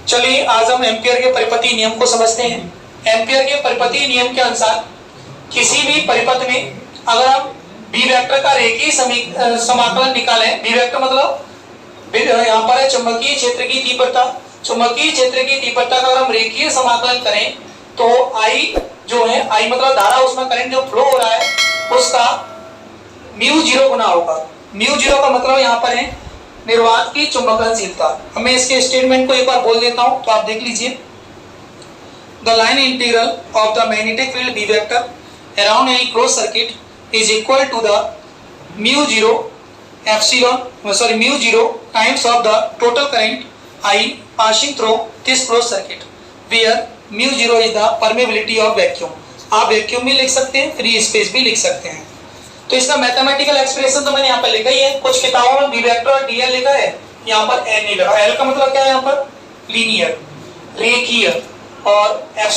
चलिए आज हम एम्पियर के परिपति नियम को समझते हैं। एम्पियर के परिपति नियम के अनुसार किसी भी परिपथ में अगर हम बी वेक्टर का रेखीय समाकलन निकालें, बी वेक्टर मतलब यहाँ पर है चुंबकीय क्षेत्र की तीव्रता, चुंबकीय क्षेत्र की तीव्रता का अगर हम रेखीय समाकलन करें तो आई जो है, आई मतलब धारा, उसमें करंट जो फ्लो हो रहा है उसका म्यू जीरो गुना होगा। म्यू जीरो का मतलब यहाँ पर है निर्वात की चुंबकनशीलता। मैं इसके स्टेटमेंट को एक बार बोल देता हूं तो आप देख लीजिए। The line integral of the magnetic field B vector around any close circuit is equal to the mu zero mu zero times of the total current I passing through this close circuit where mu zero is the permeability of vacuum. आप vacuum भी लिख सकते हैं, free space भी लिख सकते हैं। तो इसका मैथमेटिकल एक्सप्रेशन तो मैंने यहाँ पर लिखा ही है, कुछ किताबों में बी वेक्टर और डीएल लिखा है, यहाँ पर एन नहीं लिखा। एल का मतलब क्या है यहाँ पर, लीनियर, रेखीय, और एफ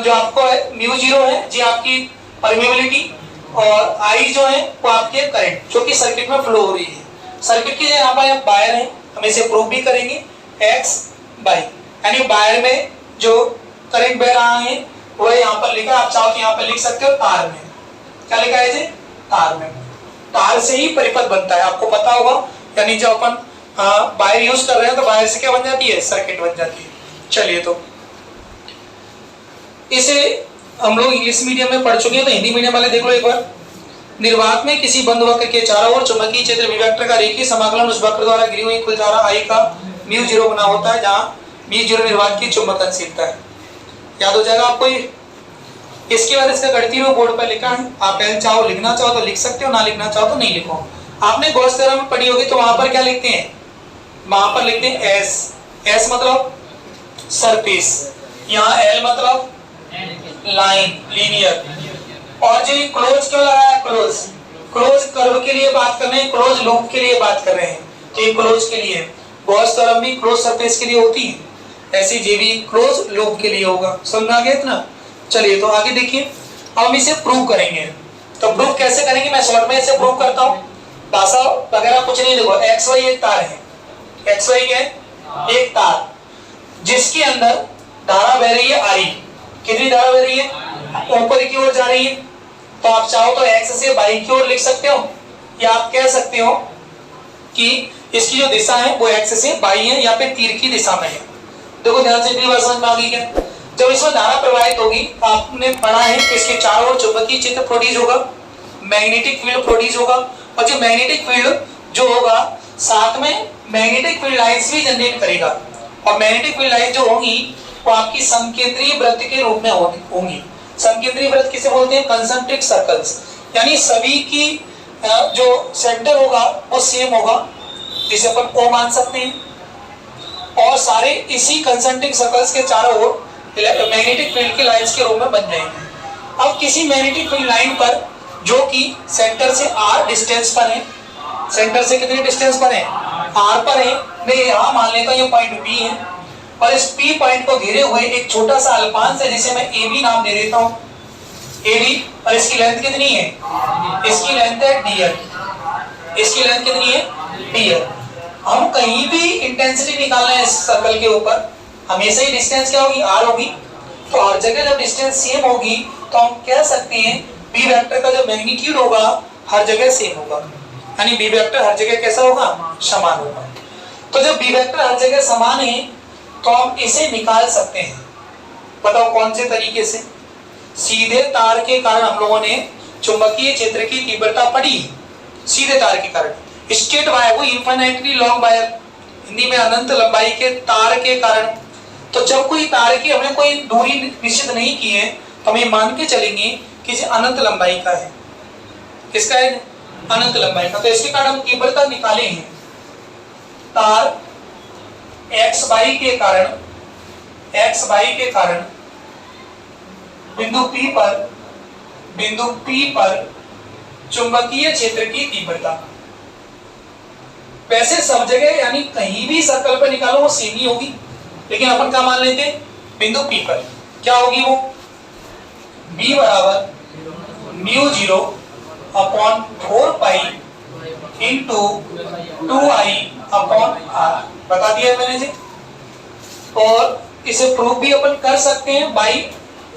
जो आपको है म्यू जीरो है जी आपकी परमेबिलिटी, और आई जो है वो आपके करंट जो कि सर्किट में फ्लो हो रही है। सर्किट की यहाँ पर वायर है, हम इसे प्रूव भी करेंगे, एक्स बाई, यानी वायर में जो करंट बह रहा है वो यहाँ पर लिखा, आप चाहो तो यहाँ पर लिख सकते हो तार में, क्या लिखा है जी, तार में। तार से ही परिपथ बनता है, आपको पता होगा, यानी जब अपन वायर यूज कर रहे हैं तो वायर से क्या बन जाती है, सर्किट बन जाती है। चलिए तो इसे हम लोग इंग्लिश मीडियम में पढ़ चुके हैं, तो हिंदी मीडियम वाले देख लो एक बार। निर्वात में किसी बंद वक्र के चारों ओर चुंबकीय क्षेत्र बी वेक्टर का रेखीय समाकलन उस वक्र द्वारा गिरी हुई कुल धारा आई का म्यू जीरो गुना होता है, जहाँ म्यू जीरो निर्वात की चुंबकनशीलता है। याद हो जाएगा आपको ये। इसके बाद इसका गणितीय रूप बोर्ड पर लिखा है, आप एल चाहो लिखना चाहो तो लिख सकते हो, ना लिखना चाहो तो नहीं लिखो। आपने गॉस थ्योरम में पढ़ी होगी तो वहां पर क्या लिखते हैं, वहां पर लिखते हैं एस, एस मतलब सरफेस, यहाँ एल मतलब लाइन, लीनियर, और जो क्लोज क्यों लगाया, क्लोज, क्लोज कर्व के लिए बात कर रहे हैं, क्लोज लूप के लिए बात कर रहे हैं, तो ये क्लोज के लिए। गॉस थ्योरम भी क्लोज सरफेस के लिए होती है, ऐसी जे भी क्लोज लूप के लिए होगा। समझ आ गया इतना। चलिए तो आगे देखिए, अब हम इसे प्रूव करेंगे। तो प्रूव कैसे करेंगे, मैं शॉर्ट में इसे प्रूव करता हूँ, भाषा वगैरह कुछ नहीं। देखो एक्स वाई एक तार है, एक्स वाई है एक तार, जिसके अंदर धारा बह रही है आई। कितनी धारा बह रही है, ऊपर की ओर जा रही है। तो आप चाहो तो एक्स से बाई की ओर लिख सकते हो, या आप कह सकते हो कि इसकी जो दिशा है वो एक्स से बाई है, या फिर तीर की दिशा में है। देखो ध्यान से, इतनी बात समझ में आ गई क्या। जब इसमें धारा प्रवाहित होगी, आपने पढ़ा है कि इसके चारों ओर चुंबकीय क्षेत्र प्रोड्यूस होगा, मैग्नेटिक फील्ड प्रोड्यूस होगा, और जो मैग्नेटिक फील्ड जो होगा साथ में मैग्नेटिक फील्ड लाइंस भी जनरेट करेगा। और मैग्नेटिक फील्ड लाइंस जो होंगी वो आपकी समकेंद्रीय वृत्त के रूप में होंगी। समकेंद्रीय वृत्त किसे बोलते हैं, कंसंट्रिक सर्कल्स, यानी सभी की जो सेंटर होगा वो सेम होगा, जिसे अपन ओ मान सकते हैं, और सारे इसी कंसंट्रिक सर्कल्स के चारों ओर मैग्नेटिक फील्ड की लाइंस के रूप में बन जाएंगे। अब किसी मैग्नेटिक फील्ड लाइन पर जो कि सेंटर से आर डिस्टेंस पर है, सेंटर से कितने डिस्टेंस पर है, आर पर है, मैं यहाँ मान लेता हूँ ये पॉइंट बी है, और इस पी पॉइंट को घेरे हुए एक छोटा सा अल्पांश है जिसे मैं ए बी नाम दे देता हूँ, ए बी, और इसकी लेंथ कितनी है, इसकी लेंथ है डीएल, इसकी लेंथ कितनी है, डीएल। हम कहीं भी इंटेंसिटी निकालना है इस सर्कल के ऊपर, हमेशा ही डिस्टेंस क्या होगी, आर होगी। तो हर जगह जब डिस्टेंस सेम होगी तो हम कह सकते हैं बी वेक्टर का जो मैग्नीट्यूड होगा हर जगह सेम होगा, यानी बी वेक्टर हर जगह कैसा होगा, समान होगा। तो जब बी वेक्टर हर जगह समान है तो हम इसे निकाल सकते हैं। बताओ कौन से तरीके से। सीधे तार के कारण हम लोगों ने चुंबकीय क्षेत्र की तीव्रता पढ़ी, सीधे तार के कारण। स्ट्रेट वायर, वो इनफाइनाइटली लॉन्ग वायर, हिंदी में अनंत लंबाई के तार के कारण। तो जब कोई तार की हमने कोई दूरी निश्चित नहीं की है तो हम ये मान के चलेंगे कि अनंत लंबाई का है। किसका है, अनंत लंबाई का। तो इसके कारण हम तीव्रता निकाले हैं। तार एक्स बाई के कारण, एक्स बाई के कारण बिंदु P पर चुंबकीय क्षेत्र की तीव्रता, वैसे सब जगह यानी कहीं भी सर्कल पर निकालो वो सेम ही होगी, लेकिन अपन क्या मान लेते हैं, बिंदु P पर क्या होगी वो, B बराबर mu zero upon 4 pi into 2i upon r। बता दिया मैंने जी। और इसे प्रूव भी अपन कर सकते हैं बाई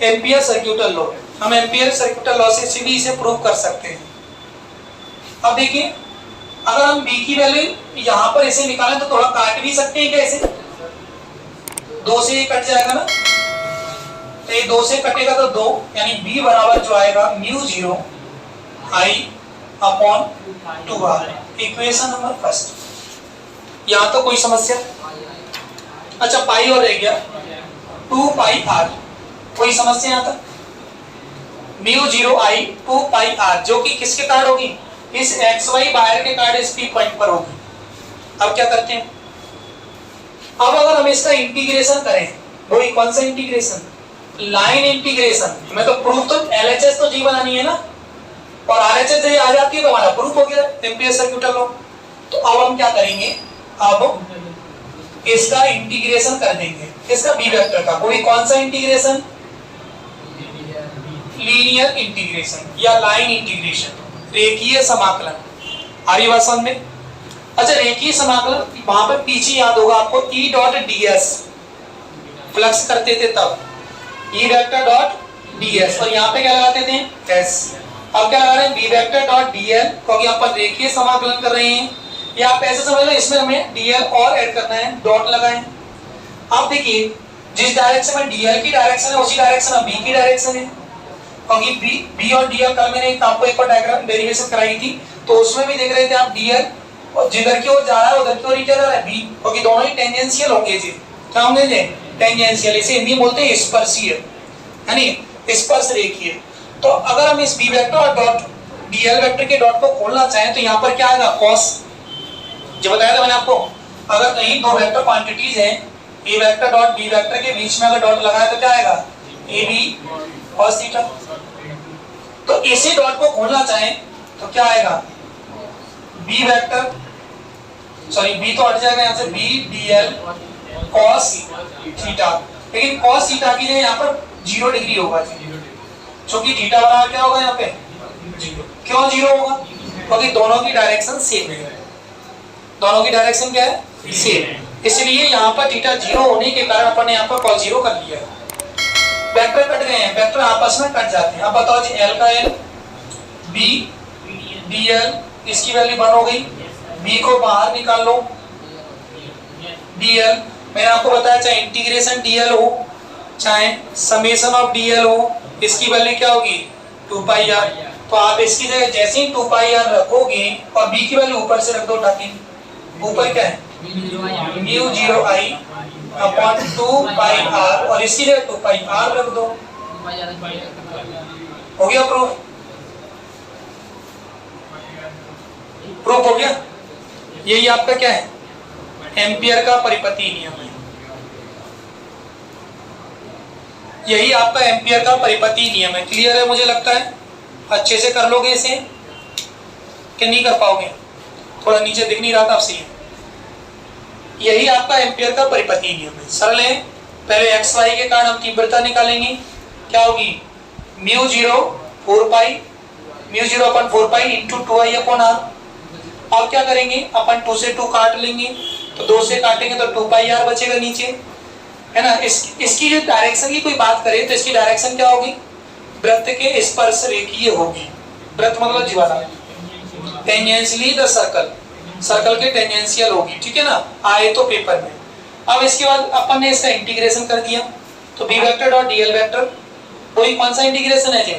एम्पियर सर्क्यूटल लॉ। हम एम्पियर सर्क्यूटल लॉ से भी इसे प्रूव कर सकते हैं। अब देखिए, अगर हम b की वैल्यू यहाँ पर इसे निकालें तो थोड़ा काट भी सकते हैं, कैसे? 2 से ये कट जाएगा ना, तो ये 2 से कटेगा तो 2, यानी b बराबर जो आएगा mu 0 I upon 2r, equation number first. यहाँ तो कोई समस्या? अच्छा, पाई और रह गया 2 पाई r, कोई समस्या यहाँ तक? म्यू 0 I 2 पाई r, जो कि किसके कार्ड होगी? इस xy बाहर के कार्ड इस p पॉइंट पर होगी। अब क्या करते हैं, अब अगर हम इसका इंटीग्रेशन करें, वही कौन सा इंटीग्रेशन? Line integration. हमें तो प्रूफ तो LHS तो जी बनानी है ना, और RHS जब आ जाती है तो हमारा प्रूफ हो गया एम्पियर सर्क्यूटल लॉ। तो अब हम क्या करेंगे, अब इसका इंटीग्रेशन कर देंगे, इसका b वेक्टर का। वही कौन सा इंटीग्रेशन? लीनियर इंटीग्रेशन या लाइन इंटीग्रेशन, रेखीय समाकलन। आ रही बात समझ में? अच्छा, रेखीय समाकलन, वहां पर पीछे याद होगा आपको E डॉट ds फ्लक्स करते थे तब, E वेक्टर डॉट ds, और यहाँ पे क्या लगाते थे? s। अब क्या लगा रहे हैं? b वेक्टर डॉट dl, क्योंकि अपन रेखीय समाकलन कर रहे हैं। या आप ऐसे समझ लो, इसमें हमें dl और ऐड करना है, डॉट लगाएं। अब देखिए, जिस डायरेक्शन में dl की डायरेक्शन है उसी डायरेक्शन में b की डायरेक्शन है, क्योंकि b और dl कल मैंने आपको एक बार डायग्राम डेरिवेशन कराई थी, तो उसमें भी देख रहे थे आप dl और जिधर की ओर जा रहा है उधर की ओर ही क्या जा रहा है? b, क्योंकि दोनों ही टेंजेंशियल होंगे जी। क्या होंगे जी? टेंजेंशियल। इसे हिंदी में बोलते हैं स्पर्शीय, यानी स्पर्श रेखीय। तो अगर हम इस b वेक्टर और डॉट dl वेक्टर के डॉट को खोलना चाहें तो यहाँ पर क्या आएगा? cos। जो बताया था मैंने आपको, अगर कहीं दो वेक्टर क्वांटिटीज हैं, a vector dot b vector के बीच में अगर डॉट लगाए तो क्या आएगा? ab cos theta. तो इसी डॉट को खोलना चाहें तो क्या आएगा? b वेक्टर, सॉरी b तो हट जाएगा यहाँ से, b dl cos थीटा। लेकिन cos थीटा की जगह यहाँ पर 0 डिग्री होगा, क्योंकि थीटा बराबर क्या होगा यहाँ पे? 0। क्यों 0 होगा? क्योंकि दोनों की डायरेक्शन सेम है। दोनों की डायरेक्शन क्या है? सेम। इसलिए यहाँ पर थीटा 0 होने के कारण अपन ने यहाँ पर cos 0 कर लिया। वेक्टर कट गए हैं, वेक्टर आपस में कट जाते हैं। अब बताओ जी, l का l, b dl, इसकी वैल्यू 1 हो गई। b को बाहर निकाल लो, dl, मैंने आपको बताया चाहे इंटीग्रेशन dl हो चाहे समेशन ऑफ dl हो, इसकी वैल्यू क्या होगी? 2 पाई r। तो आप इसकी जगह जैसे ही 2 पाई r रखोगे और b की वैल्यू ऊपर से रख दो, ताकि ऊपर क्या है? Mu 0 I upon 2 pi r, और इसकी जगह 2 पाई r रख दो। हो गया प्रूफ? प्रूफ हो गया। यही आपका क्या है? एम्पियर का परिपति नियम है। यही आपका एम्पियर का परिपति नियम है। क्लियर है? मुझे लगता है अच्छे से कर लोगे इसे, कि नहीं कर पाओगे? थोड़ा नीचे दिख नहीं रहा था आपसे। यही आपका एम्पियर का परिपति नियम है। सरल है। पहले एक्स वाई के कारण हम तीव्रता निकालेंगे, क्या होगी? म्यू 0 4 पाई, म्यू 0 अपन 4 pi into 2i upon r। अब क्या करेंगे? अपन 2 से 2 काट लेंगे, तो 2 से काटेंगे तो 2 पाई r बचेगा नीचे, है ना। इसकी जो डायरेक्शन की कोई बात करें तो इसकी डायरेक्शन क्या होगी? वृत्त के स्पर्श रेखीय होगी। वृत्त मतलब जीवाला, टेंजेंशियली द सर्कल, सर्कल के टेंजेंशियल होगी, ठीक है ना। आए तो पेपर में। अब इसके बाद अपन ने इसका इंटीग्रेशन कर दिया, तो b vector dot dl vector, कोई कौन सा इंटीग्रेशन है जी?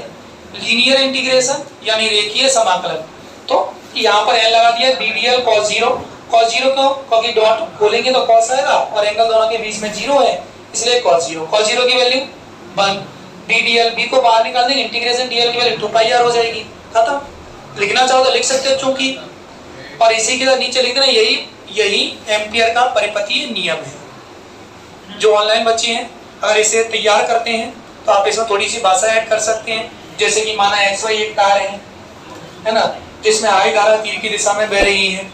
लीनियर इंटीग्रेशन, यानी रेखीय समाकलन। तो यहाँ पर l लगा दिया, b dl cos 0। cos 0 क्यों? क्योंकि डॉट खोलेंगे तो cos आएगा और एंगल दोनों के बीच में 0 है, इसलिए cos 0। cos 0 की वैल्यू 1, b dl, b को बाहर निकाल देंगे, इंटीग्रेशन dl की वैल्यू 2 पाई r हो जाएगी, खत्म। लिखना चाहो तो लिख सकते हो चूंकि, और इसी के साथ नीचे लिख देना, यही एम्पियर का परिपति नियम है। जो ऑनलाइन बच्चे हैं अगर इसे तैयार करते हैं तो आप इसमें थोड़ी सी भाषा ऐड कर सकते हैं, जैसे कि माना XY एक कार है ना, जिसमें आई धारा तीर की दिशा में बह रही है,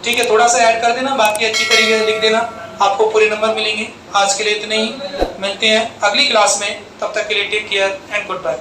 ठीक है। थोड़ा सा ऐड कर देना, बाकी अच्छी तरीके से लिख देना, आपको पूरे नंबर मिलेंगे। आज के लिए इतने ही, मिलते हैं अगली क्लास में, तब तक के लिए take care and good bye.